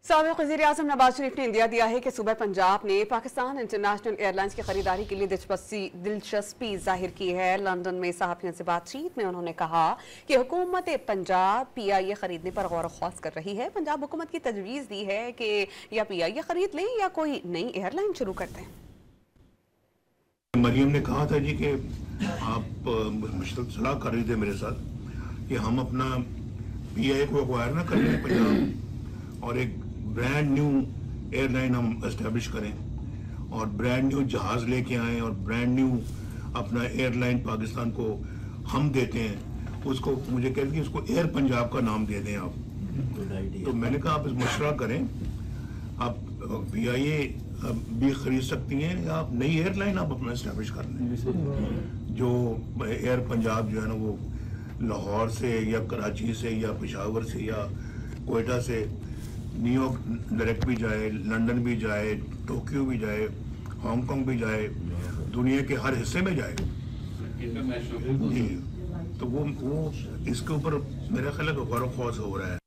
साबिक़ वज़ीर-ए-आज़म नवाज शरीफ ने इंदिया दिया है कि सूबा पंजाब ने पाकिस्तान इंटरनेशनल एयरलाइंस की खरीदारी के लिए दिलचस्पी जाहिर की है। लंदन में सहाफ़ियों से बातचीत में उन्होंने कहा कि हुकूमत पंजाब PIA खरीदने पर गौर ख़ौस कर रही है। पंजाब हुकूमत की तजवीज़ दी है कि या PIA खरीद लें या कोई नई एयरलाइन शुरू कर दें। मरियम ने कहा था जी कि आप सलाह कर रही थे मेरे साथ कि हम अपना PIA को एक्वायर ना कर लें पंजाब और एक ब्रांड न्यू एयरलाइन हम एस्टेब्लिश करें और ब्रांड न्यू जहाज लेके आएं और ब्रांड न्यू अपना एयरलाइन पाकिस्तान को हम देते हैं। उसको मुझे कहते कि उसको एयर पंजाब का नाम दे दें आप। तो मैंने कहा आप इस मशवरा करें, आप PIA भी खरीद सकती हैं या आप नई एयरलाइन आप अपना एस्टेब्लिश कर लें। जो एयर पंजाब जो है ना वो लाहौर से या कराची से या पेशावर से या कोयटा से न्यूयॉर्क डायरेक्ट भी जाए, लंदन भी जाए, टोक्यो भी जाए, हांगकांग भी जाए, दुनिया के हर हिस्से में जाए। तो वो इसके ऊपर मेरा ख्याल है गौर व ख़ौस हो रहा है।